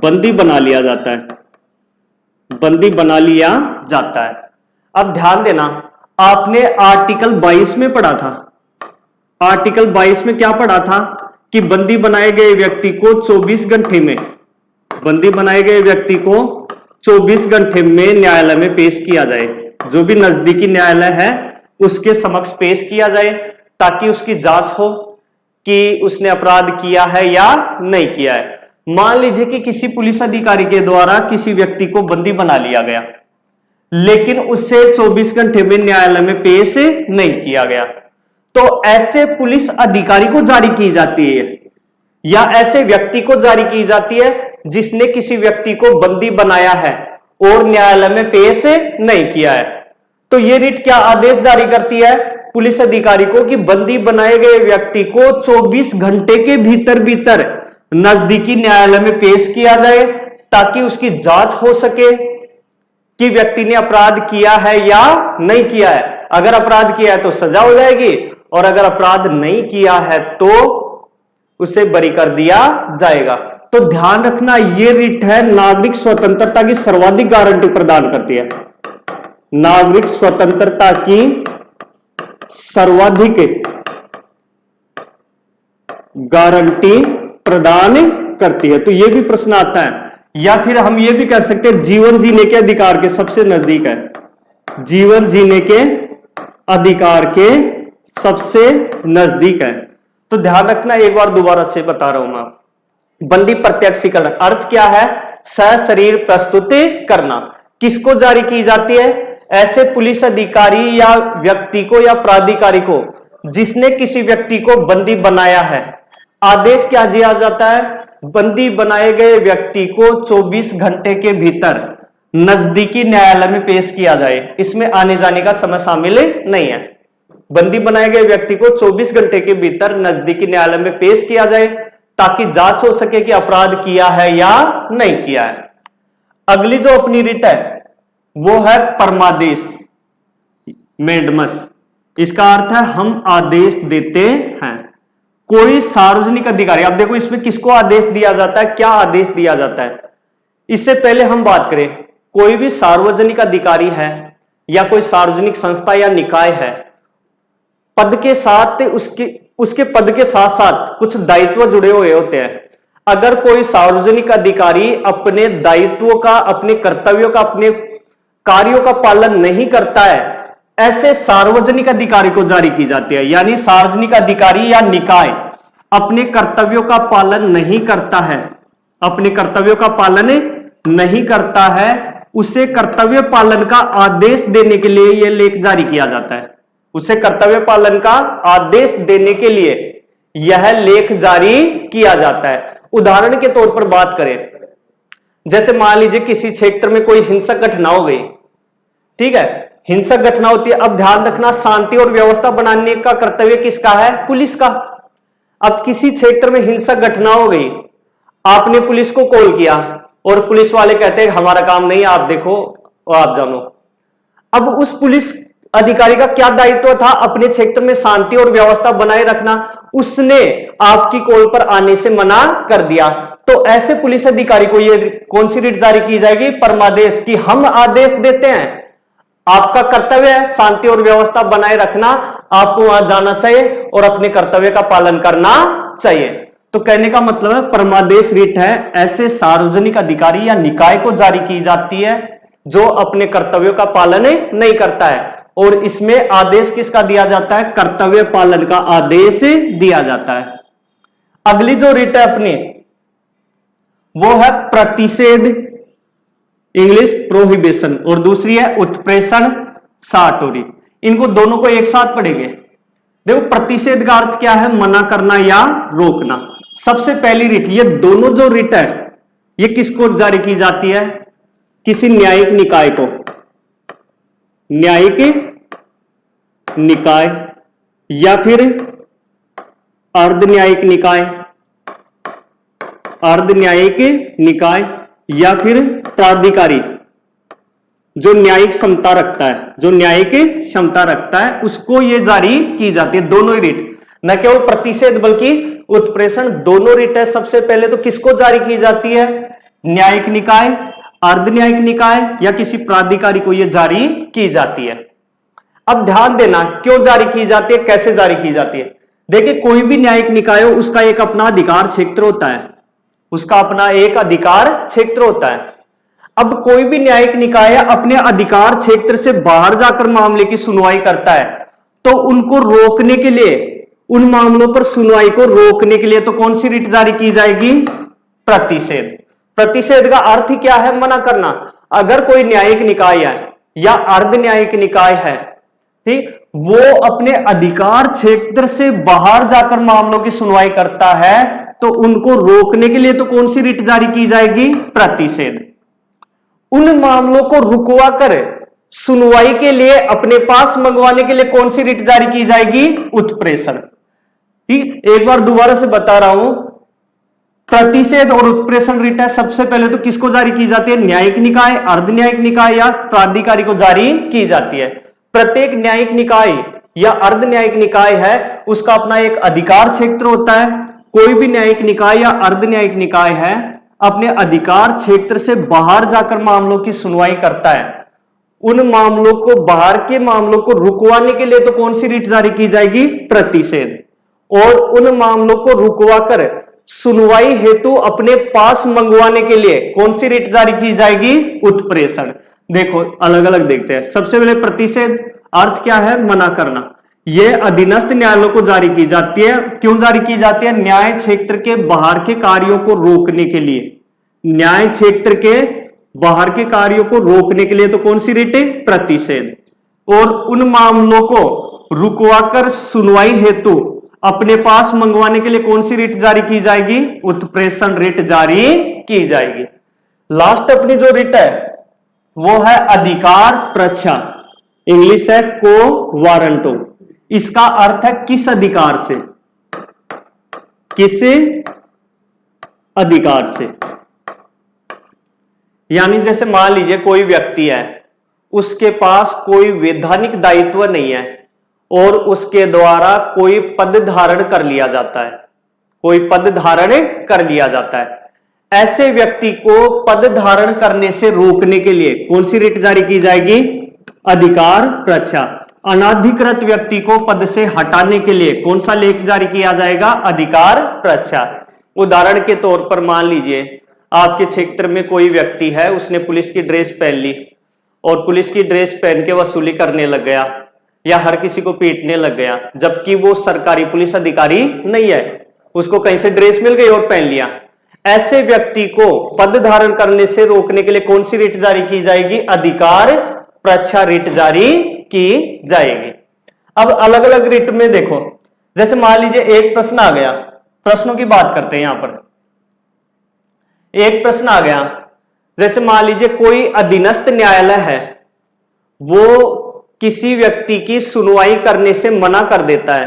बंदी बना लिया जाता है, बंदी बना लिया जाता है। अब ध्यान देना, आपने आर्टिकल 22 में पढ़ा था। आर्टिकल 22 में क्या पढ़ा था कि बंदी बनाए गए व्यक्ति को 24 घंटे में, बंदी बनाए गए व्यक्ति को 24 घंटे में न्यायालय में पेश किया जाए। जो भी नजदीकी न्यायालय है उसके समक्ष पेश किया जाए ताकि उसकी जांच हो कि उसने अपराध किया है या नहीं किया है। मान लीजिए कि किसी पुलिस अधिकारी के द्वारा किसी व्यक्ति को बंदी बना लिया गया, लेकिन उससे 24 घंटे में न्यायालय में पेश नहीं किया गया, तो ऐसे पुलिस अधिकारी को जारी की जाती है या ऐसे व्यक्ति को जारी की जाती है जिसने किसी व्यक्ति को बंदी बनाया है और न्यायालय में पेश नहीं किया है। तो यह रिट क्या आदेश जारी करती है पुलिस अधिकारी को कि बंदी बनाए गए व्यक्ति को 24 घंटे के भीतर भीतर नजदीकी न्यायालय में पेश किया जाए ताकि उसकी जांच हो सके कि व्यक्ति ने अपराध किया है या नहीं किया है। अगर अपराध किया है तो सजा हो जाएगी और अगर अपराध नहीं किया है तो उसे बरी कर दिया जाएगा। तो ध्यान रखना, यह रिट है नागरिक स्वतंत्रता की सर्वाधिक गारंटी प्रदान करती है। नागरिक स्वतंत्रता की सर्वाधिक गारंटी प्रदान करती है। तो यह भी प्रश्न आता है, या फिर हम यह भी कह सकते हैं जीवन जीने के अधिकार के सबसे नजदीक है। जीवन जीने के अधिकार के सबसे नजदीक है। तो ध्यान रखना, एक बार दोबारा से बता रहा हूं मैं। बंदी प्रत्यक्षीकरण अर्थ क्या है? सशरीर प्रस्तुति करना। किसको जारी की जाती है? ऐसे पुलिस अधिकारी या व्यक्ति को या प्राधिकारी को जिसने किसी व्यक्ति को बंदी बनाया है। आदेश क्या दिया जाता है? बंदी बनाए गए व्यक्ति को 24 घंटे के भीतर नजदीकी न्यायालय में पेश किया जाए। इसमें आने जाने का समय शामिल नहीं है। बंदी बनाए गए व्यक्ति को 24 घंटे के भीतर नजदीकी न्यायालय में पेश किया जाए ताकि जांच हो सके कि अपराध किया है या नहीं किया है। अगली जो अपनी रिट है वो है परमादेश, मेंडमस। इसका अर्थ है हम आदेश देते हैं। कोई सार्वजनिक अधिकारी, अब देखो इसमें किसको आदेश दिया जाता है, क्या आदेश दिया जाता है। इससे पहले हम बात करें, कोई भी सार्वजनिक अधिकारी है या कोई सार्वजनिक संस्था या निकाय है, पद के साथ उसके पद के साथ साथ कुछ दायित्व जुड़े हुए होते हैं। अगर कोई सार्वजनिक अधिकारी अपने दायित्वों का, अपने कर्तव्यों का, अपने कार्यों का पालन नहीं करता है, ऐसे सार्वजनिक अधिकारी को जारी की जाती है। यानी सार्वजनिक अधिकारी या निकाय अपने कर्तव्यों का पालन नहीं करता है, अपने कर्तव्यों का पालन नहीं करता है, उसे कर्तव्य पालन का आदेश देने के लिए यह लेख जारी किया जाता है। उसे कर्तव्य पालन का आदेश देने के लिए यह लेख जारी किया जाता है। उदाहरण के तौर पर बात करें, जैसे मान लीजिए किसी क्षेत्र में कोई हिंसक घटना हो गई, ठीक है, हिंसक घटना होती है। अब ध्यान रखना, शांति और व्यवस्था बनाने का कर्तव्य किसका है? पुलिस का। अब किसी क्षेत्र में हिंसक घटना हो गई, आपने पुलिस को कॉल किया और पुलिस वाले कहते हैं हमारा काम नहीं, आप देखो और आप जानो। अब उस पुलिस अधिकारी का क्या दायित्व था? अपने क्षेत्र में शांति और व्यवस्था बनाए रखना। उसने आपकी कॉल पर आने से मना कर दिया, तो ऐसे पुलिस अधिकारी को ये कौन सी रिट जारी की जाएगी? परमादेश, की हम आदेश देते हैं, आपका कर्तव्य है शांति और व्यवस्था बनाए रखना, आपको वहां जाना चाहिए और अपने कर्तव्य का पालन करना चाहिए। तो कहने का मतलब है परमादेश रिट है ऐसे सार्वजनिक अधिकारी या निकाय को जारी की जाती है जो अपने कर्तव्यों का पालन नहीं करता है, और इसमें आदेश किसका दिया जाता है? कर्तव्य पालन का आदेश दिया जाता है। अगली जो रिट है अपनी वो है प्रतिषेध, इंग्लिश प्रोहिबिशन, और दूसरी है उत्प्रेषण साटोरी। इनको दोनों को एक साथ पढ़ेंगे। देखो प्रतिषेध का अर्थ क्या है? मना करना या रोकना। सबसे पहली रिट, ये दोनों जो रिट है ये किसको जारी की जाती है? किसी न्यायिक निकाय को, न्यायिक निकाय या फिर अर्ध न्यायिक निकाय, अर्ध न्यायिक निकाय या फिर प्राधिकारी जो न्यायिक क्षमता रखता है, जो न्यायिक क्षमता रखता है उसको ये जारी की जाती है। दोनों ही रिट, न केवल प्रतिषेध बल्कि उत्प्रेषण, दोनों रिट है। सबसे पहले तो किसको जारी की जाती है? न्यायिक निकाय, अर्ध न्यायिक निकाय या किसी प्राधिकारी को यह जारी की जाती है। अब ध्यान देना क्यों जारी की जाती है, कैसे जारी की जाती है। देखिए कोई भी न्यायिक निकाय हो उसका एक अपना अधिकार क्षेत्र होता है, उसका अपना एक अधिकार क्षेत्र होता है। अब कोई भी न्यायिक निकाय अपने अधिकार क्षेत्र से बाहर जाकर मामले की सुनवाई करता है तो उनको रोकने के लिए, उन मामलों पर सुनवाई को रोकने के लिए तो कौन सी रिट जारी की जाएगी? प्रतिषेध। प्रतिषेध का अर्थ ही क्या है? मना करना। अगर कोई न्यायिक निकाय है या अर्ध न्यायिक निकाय है, ठीक, वो अपने अधिकार क्षेत्र से बाहर जाकर मामलों की सुनवाई करता है तो उनको रोकने के लिए तो कौन सी रिट जारी की जाएगी? प्रतिषेध। उन मामलों को रुकवा कर सुनवाई के लिए अपने पास मंगवाने के लिए कौन सी रिट जारी की जाएगी? उत्प्रेषण। ठीक, एक बार दोबारा से बता रहा हूं, प्रतिषेध और उत्प्रेषण रिट है सबसे पहले तो किसको जारी की जाती है? न्यायिक निकाय, अर्ध न्यायिक निकाय या प्राधिकारी को जारी की जाती है। प्रत्येक न्यायिक निकाय या अर्ध न्यायिक निकाय है उसका अपना एक अधिकार क्षेत्र होता है। कोई भी न्यायिक निकाय या अर्ध न्यायिक निकाय है अपने अधिकार क्षेत्र से बाहर जाकर मामलों की सुनवाई करता है। उन मामलों को, बाहर के मामलों को रुकवाने के लिए तो कौन सी रिट जारी की जाएगी? प्रतिषेध। और उन मामलों को रुकवाकर सुनवाई हेतु अपने पास मंगवाने के लिए कौन सी रिट जारी की जाएगी? उत्प्रेषण। देखो अलग अलग देखते हैं। सबसे पहले प्रतिषेध, अर्थ क्या है? मना करना। यह अधीनस्थ न्यायालयों को जारी की जाती है। क्यों जारी की जाती है? न्याय क्षेत्र के बाहर के कार्यों को रोकने के लिए। न्याय क्षेत्र के बाहर के कार्यों को रोकने के लिए तो कौन सी रिट? प्रतिषेध। और उन मामलों को रुकवाकर सुनवाई हेतु अपने पास मंगवाने के लिए कौन सी रिट जारी की जाएगी? उत्प्रेषण रिट जारी की जाएगी। लास्ट अपनी जो रिट है वो है अधिकार प्रच्छा, इंग्लिश है को वारंटो। इसका अर्थ है किस अधिकार से? किस अधिकार से? यानी जैसे मान लीजिए कोई व्यक्ति है, उसके पास कोई वैधानिक दायित्व नहीं है और उसके द्वारा कोई पद धारण कर लिया जाता है, कोई पद धारण कर लिया जाता है। ऐसे व्यक्ति को पद धारण करने से रोकने के लिए कौन सी रिट जारी की जाएगी? अधिकार प्रच्छा। अनाधिकृत व्यक्ति को पद से हटाने के लिए कौन सा लेख जारी किया जाएगा? अधिकार प्रच्छा। उदाहरण के तौर पर मान लीजिए आपके क्षेत्र में कोई व्यक्ति है, उसने पुलिस की ड्रेस पहन ली और पुलिस की ड्रेस पहन के वसूली करने लग गया या हर किसी को पीटने लग गया, जबकि वो सरकारी पुलिस अधिकारी नहीं है, उसको कहीं से ड्रेस मिल गई और पहन लिया। ऐसे व्यक्ति को पद धारण करने से रोकने के लिए कौन सी रिट जारी की जाएगी? अधिकार प्रच्छा रिट जारी की जाएगी। अब अलग अलग रिट में देखो, जैसे मान लीजिए एक प्रश्न आ गया, प्रश्नों की बात करते हैं यहां पर। एक प्रश्न आ गया, जैसे मान लीजिए कोई अधीनस्थ न्यायालय है, वो किसी व्यक्ति की सुनवाई करने से मना कर देता है,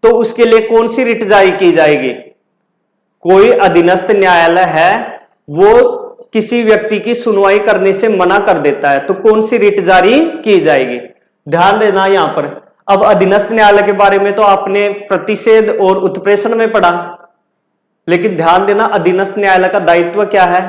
तो उसके लिए कौन सी रिट जारी की जाएगी? कोई अधीनस्थ न्यायालय है, वो किसी व्यक्ति की सुनवाई करने से मना कर देता है, तो कौन सी रिट जारी की जाएगी? ध्यान देना यहां पर। अब अधीनस्थ न्यायालय के बारे में तो आपने प्रतिषेध और उत्प्रेषण में पढ़ा, लेकिन ध्यान देना अधीनस्थ न्यायालय का दायित्व क्या है?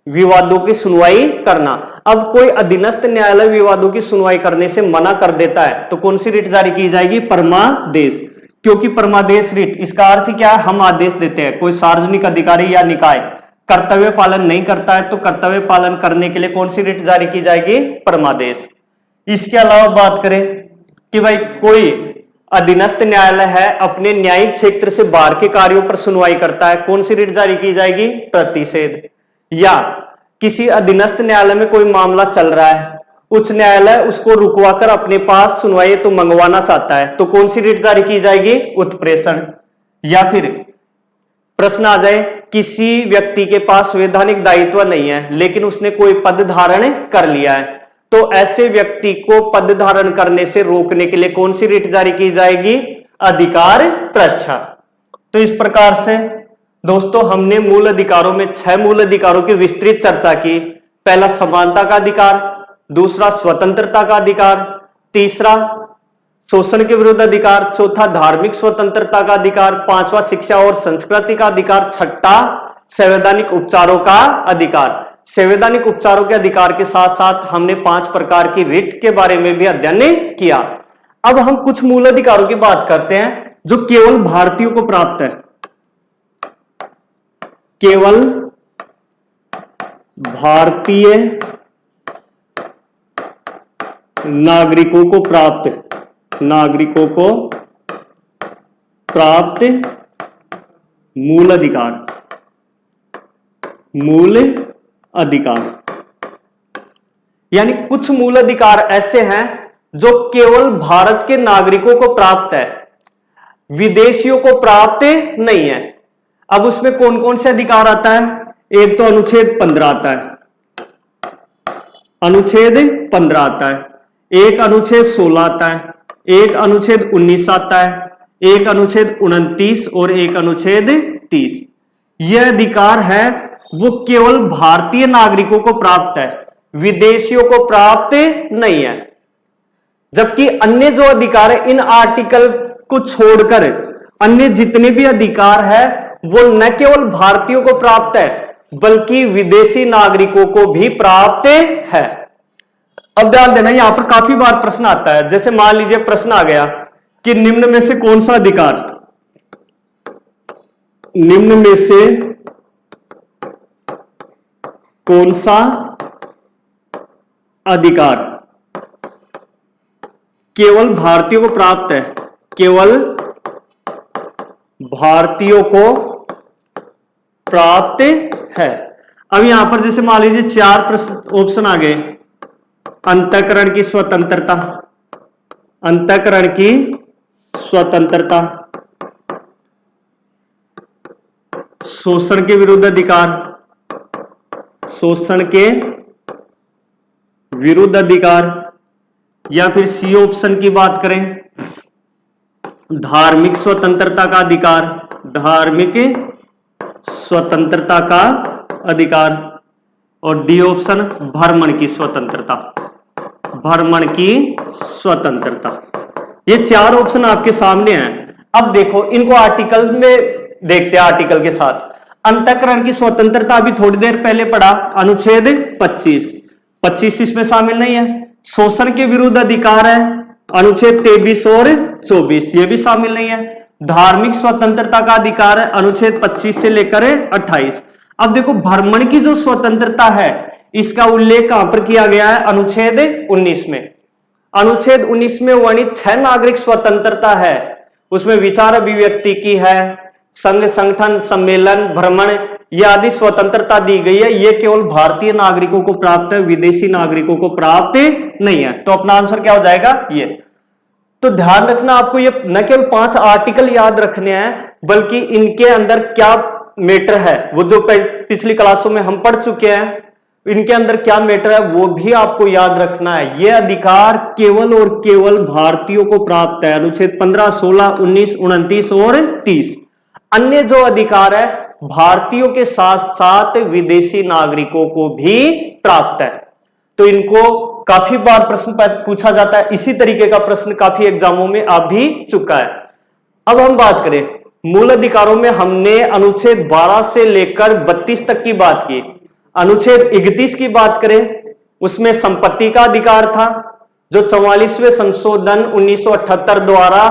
विवादों की सुनवाई करना। अब कोई अधीनस्थ न्यायालय विवादों की सुनवाई करने से मना कर देता है तो कौन सी रिट जारी की जाएगी? परमादेश। क्योंकि परमादेश रिट, इसका अर्थ क्या है? हम आदेश देते हैं, कोई सार्वजनिक अधिकारी या निकाय कर्तव्य पालन नहीं करता है तो कर्तव्य पालन करने के लिए कौन सी रिट जारी की जाएगी? परमादेश। इसके अलावा बात करें कि भाई कोई अधीनस्थ न्यायालय है, अपने न्यायिक क्षेत्र से बाहर के कार्यों पर सुनवाई करता है, कौन सी रिट जारी की जाएगी? प्रतिषेध। या किसी अधीनस्थ न्यायालय में कोई मामला चल रहा है, उच्च न्यायालय उसको रुकवाकर अपने पास सुनवाई तो मंगवाना चाहता है तो कौन सी रिट जारी की जाएगी? उत्प्रेषण। या फिर प्रश्न आ जाए, किसी व्यक्ति के पास संवैधानिक दायित्व नहीं है लेकिन उसने कोई पद धारण कर लिया है तो ऐसे व्यक्ति को पद धारण करने से रोकने के लिए कौन सी रिट जारी की जाएगी? अधिकार प्रच्छा। तो इस प्रकार से दोस्तों हमने मूल अधिकारों में 6 मूल अधिकारों की विस्तृत चर्चा की। पहला समानता का अधिकार, दूसरा स्वतंत्रता का अधिकार, तीसरा शोषण के विरुद्ध अधिकार, चौथा धार्मिक स्वतंत्रता का अधिकार, पांचवा शिक्षा और संस्कृति का अधिकार, छठा संवैधानिक उपचारों का अधिकार। संवैधानिक उपचारों के अधिकार के साथ साथ हमने 5 प्रकार की रिट के बारे में भी अध्ययन किया। अब हम कुछ मूल अधिकारों की बात करते हैं जो केवल भारतीयों को प्राप्त है, केवल भारतीय नागरिकों को प्राप्त मूल अधिकार। यानी कुछ मूल अधिकार ऐसे हैं जो केवल भारत के नागरिकों को प्राप्त है, विदेशियों को प्राप्त नहीं है। अब उसमें कौन कौन से अधिकार आता है? एक तो अनुच्छेद 15 आता है, अनुच्छेद 15 आता है, एक अनुच्छेद 16 आता है, एक अनुच्छेद 19 आता है, एक अनुच्छेद 29 और एक अनुच्छेद 30। यह अधिकार है वो केवल भारतीय नागरिकों को प्राप्त है, विदेशियों को प्राप्त नहीं है। जबकि अन्य जो अधिकार है, इन आर्टिकल को छोड़कर अन्य जितने भी अधिकार है वो न केवल भारतीयों को प्राप्त है बल्कि विदेशी नागरिकों को भी प्राप्त है। अब ध्यान देना, यहां पर काफी बार प्रश्न आता है। जैसे मान लीजिए प्रश्न आ गया कि निम्न में से कौन सा अधिकार, निम्न में से कौन सा अधिकार केवल भारतीयों को प्राप्त है, केवल भारतीयों को प्राप्त है। अब यहां पर जैसे मान लीजिए 4 प्रश्न ऑप्शन आ गए। अंतःकरण की स्वतंत्रता, अंतःकरण की स्वतंत्रता, शोषण के विरुद्ध अधिकार, शोषण के विरुद्ध अधिकार, या फिर सी ऑप्शन की बात करें धार्मिक स्वतंत्रता का अधिकार, धार्मिक स्वतंत्रता का अधिकार, और डी ऑप्शन भ्रमण की स्वतंत्रता, भ्रमण की स्वतंत्रता। ये 4 ऑप्शन आपके सामने हैं। अब देखो इनको आर्टिकल में देखते हैं, आर्टिकल के साथ। अंतःकरण की स्वतंत्रता अभी थोड़ी देर पहले पढ़ा, अनुच्छेद 25 इसमें शामिल नहीं है। शोषण के विरुद्ध अधिकार है, अनुच्छेद 23 और 24, ये भी शामिल नहीं है। धार्मिक स्वतंत्रता का अधिकार है, अनुच्छेद 25 से लेकर 28। अब देखो भ्रमण की जो स्वतंत्रता है इसका उल्लेख कहां पर किया गया है? अनुच्छेद 19 में। अनुच्छेद 19 में वर्णित 6 नागरिक स्वतंत्रता है, उसमें विचार अभिव्यक्ति की है, संघ संगठन सम्मेलन भ्रमण ये आदि स्वतंत्रता दी गई है। ये केवल भारतीय नागरिकों को प्राप्त है, विदेशी नागरिकों को प्राप्त नहीं है। तो अपना आंसर क्या हो जाएगा? ये। तो ध्यान रखना, आपको ये न केवल 5 आर्टिकल याद रखने हैं बल्कि इनके अंदर क्या मैटर है, वो जो पिछली क्लासों में हम पढ़ चुके हैं, इनके अंदर क्या मैटर है वो भी आपको याद रखना है। ये अधिकार केवल और केवल भारतीयों को प्राप्त है, अनुच्छेद 15, 16, 19, 29 और 30। अन्य जो अधिकार है भारतीयों के साथ साथ विदेशी नागरिकों को भी प्राप्त है। तो इनको काफी बार प्रश्न पूछा जाता है, इसी तरीके का प्रश्न काफी एग्जामों में आ भी चुका है। अब हम बात करें मूल अधिकारों में, हमने अनुच्छेद 12 से लेकर 32 तक की बात की। अनुच्छेद 31 की बात करें, उसमें संपत्ति का अधिकार था, जो 44वें संशोधन 1978 द्वारा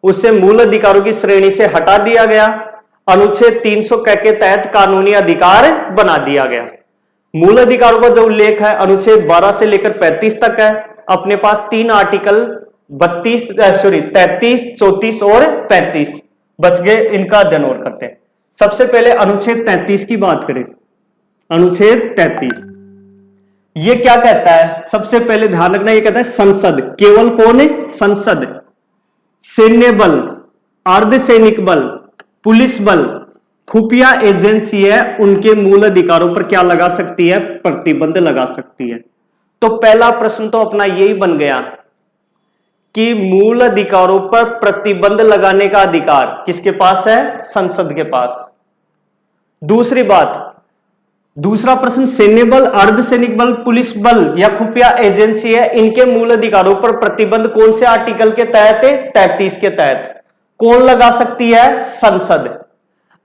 उसे मूल अधिकारों की श्रेणी से हटा दिया गया। अनुच्छेद 300 के तहत कानूनी अधिकार बना दिया गया। मूल अधिकारों का जो उल्लेख है अनुच्छेद 12 से लेकर 35 तक है। अपने पास 3 आर्टिकल 33, 34 और 35 बच गए, इनका अध्ययन और करते हैं। सबसे पहले अनुच्छेद 33 की बात करें। अनुच्छेद 33 ये क्या कहता है? सबसे पहले ध्यान रखना, ये कहता है संसद, केवल कौन है? संसद, सैन्य बल, अर्धसैनिक बल, पुलिस बल, खुफिया एजेंसी है, उनके मूल अधिकारों पर क्या लगा सकती है? प्रतिबंध लगा सकती है। तो पहला प्रश्न तो अपना यही बन गया कि मूल अधिकारों पर प्रतिबंध लगाने का अधिकार किसके पास है? संसद के पास। दूसरी बात, दूसरा प्रश्न, सैन्य बल, अर्धसैनिक बल, पुलिस बल या खुफिया एजेंसी है, इनके मूल अधिकारों पर प्रतिबंध कौन से आर्टिकल के तहत है? 33 के तहत। कौन लगा सकती है? संसद।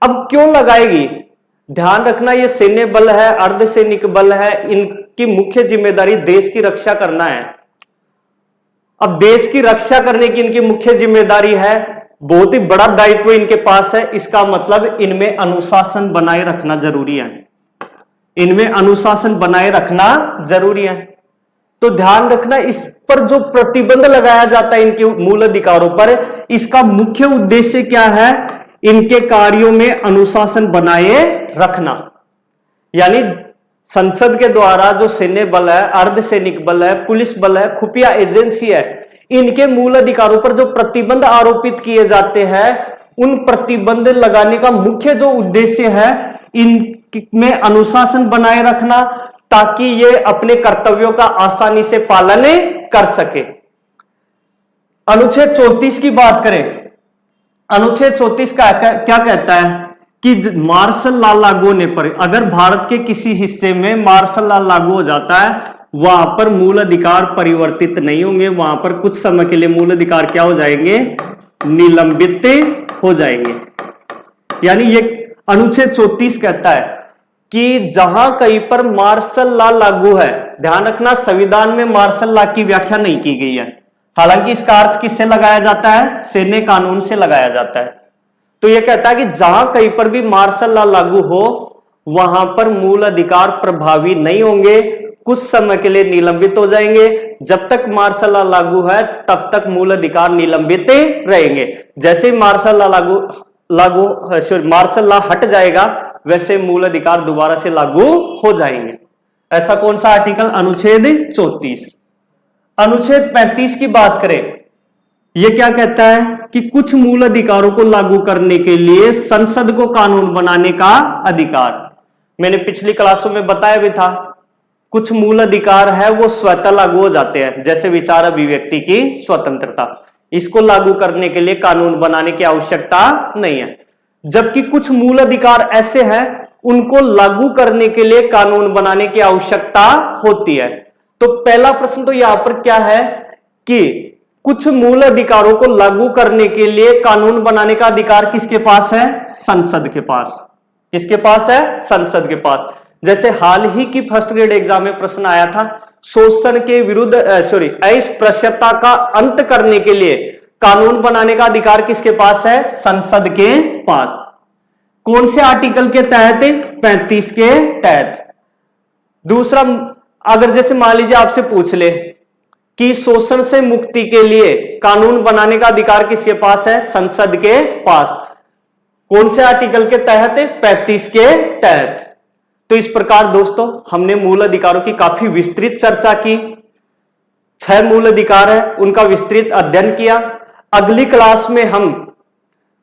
अब क्यों लगाएगी? ध्यान रखना, ये सैन्य बल है, अर्धसैनिक बल है, इनकी मुख्य जिम्मेदारी देश की रक्षा करना है। अब देश की रक्षा करने की इनकी मुख्य जिम्मेदारी है, बहुत ही बड़ा दायित्व इनके पास है। इसका मतलब इनमें अनुशासन बनाए रखना जरूरी है। इनमें अनुशासन बनाए रखना जरूरी है। तो ध्यान रखना, इस पर जो प्रतिबंध लगाया जाता है इनके मूल अधिकारों पर, इसका मुख्य उद्देश्य क्या है? इनके कार्यों में अनुशासन बनाए रखना। यानी संसद के द्वारा जो सैन्य बल है, अर्धसैनिक बल है, पुलिस बल है, खुफिया एजेंसी है, इनके मूल अधिकारों पर जो प्रतिबंध आरोपित किए जाते हैं, उन प्रतिबंध लगाने का मुख्य जो उद्देश्य है, इनमें अनुशासन बनाए रखना, ताकि ये अपने कर्तव्यों का आसानी से पालन कर सके। अनुच्छेद 34 की बात करें। अनुच्छेद 34 का क्या कहता है कि मार्शल लॉ लागू होने पर, अगर भारत के किसी हिस्से में मार्शल लॉ लागू हो जाता है, वहां पर मूल अधिकार परिवर्तित नहीं होंगे, वहां पर कुछ समय के लिए मूल अधिकार क्या हो जाएंगे? निलंबित हो जाएंगे। यानी ये अनुच्छेद 34 कहता है कि जहां कहीं पर मार्शल लॉ लागू है, ध्यान रखना संविधान में मार्शल लॉ की व्याख्या नहीं की गई है, हालांकि इसका अर्थ किससे लगाया जाता है? सैन्य कानून से लगाया जाता है। तो यह कहता है कि जहां कहीं पर भी मार्शल लॉ लागू हो, वहां पर मूल अधिकार प्रभावी नहीं होंगे, कुछ समय के लिए निलंबित हो जाएंगे। जब तक मार्शल लॉ लागू है तब तक मूल अधिकार निलंबित रहेंगे। जैसे ही मार्शल लॉ हट जाएगा, वैसे मूल अधिकार दोबारा से लागू हो जाएंगे। ऐसा कौन सा आर्टिकल? अनुच्छेद 34। अनुच्छेद 35 की बात करें, यह क्या कहता है कि कुछ मूल अधिकारों को लागू करने के लिए संसद को कानून बनाने का अधिकार। मैंने पिछली क्लासों में बताया भी था, कुछ मूल अधिकार है वो स्वतः लागू हो जाते हैं, जैसे विचार अभिव्यक्ति की स्वतंत्रता, इसको लागू करने के लिए कानून बनाने की आवश्यकता नहीं है। जबकि कुछ मूल अधिकार ऐसे हैं उनको लागू करने के लिए कानून बनाने की आवश्यकता होती है। तो पहला प्रश्न तो यहां पर क्या है कि कुछ मूल अधिकारों को लागू करने के लिए कानून बनाने का अधिकार किसके पास है? संसद के पास। किसके पास है? संसद के पास। जैसे हाल ही की फर्स्ट ग्रेड एग्जाम में प्रश्न आया था, शोषण के विरुद्ध अस्पृश्यता का अंत करने के लिए कानून बनाने का अधिकार किसके पास है? संसद के पास। कौन से आर्टिकल के तहत? 35 के तहत। दूसरा, अगर जैसे मान लीजिए आपसे पूछ ले कि शोषण से मुक्ति के लिए कानून बनाने का अधिकार किसके पास है? संसद के पास। कौन से आर्टिकल के तहत? 35 के तहत। तो इस प्रकार दोस्तों हमने मूल अधिकारों की काफी विस्तृत चर्चा की। 6 मूल अधिकार है, उनका विस्तृत अध्ययन किया। अगली क्लास में हम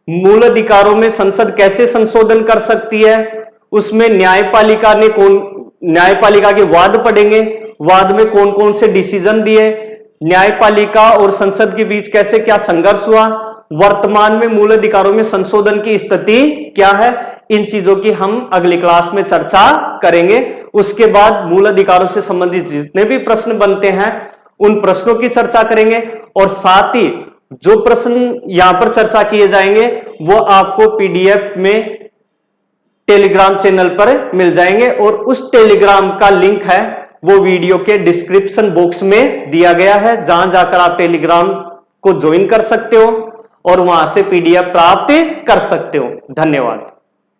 मूल अधिकारों में संसद कैसे संशोधन कर सकती है, उसमें न्यायपालिका के वाद पढ़ेंगे, वाद में कौन कौन से डिसीजन दिए, न्यायपालिका और संसद के बीच कैसे क्या संघर्ष हुआ, वर्तमान में मूल अधिकारों में संशोधन की स्थिति क्या है, इन चीजों की हम अगली क्लास में चर्चा करेंगे। उसके बाद मूल अधिकारों से संबंधित जितने भी प्रश्न बनते हैं उन प्रश्नों की चर्चा करेंगे, और साथ ही जो प्रश्न यहां पर चर्चा किए जाएंगे वो आपको पीडीएफ में टेलीग्राम चैनल पर मिल जाएंगे और उस टेलीग्राम का लिंक है वो वीडियो के डिस्क्रिप्शन बॉक्स में दिया गया है, जहां जाकर आप टेलीग्राम को ज्वाइन कर सकते हो और वहां से पीडीएफ प्राप्त कर सकते हो। धन्यवाद।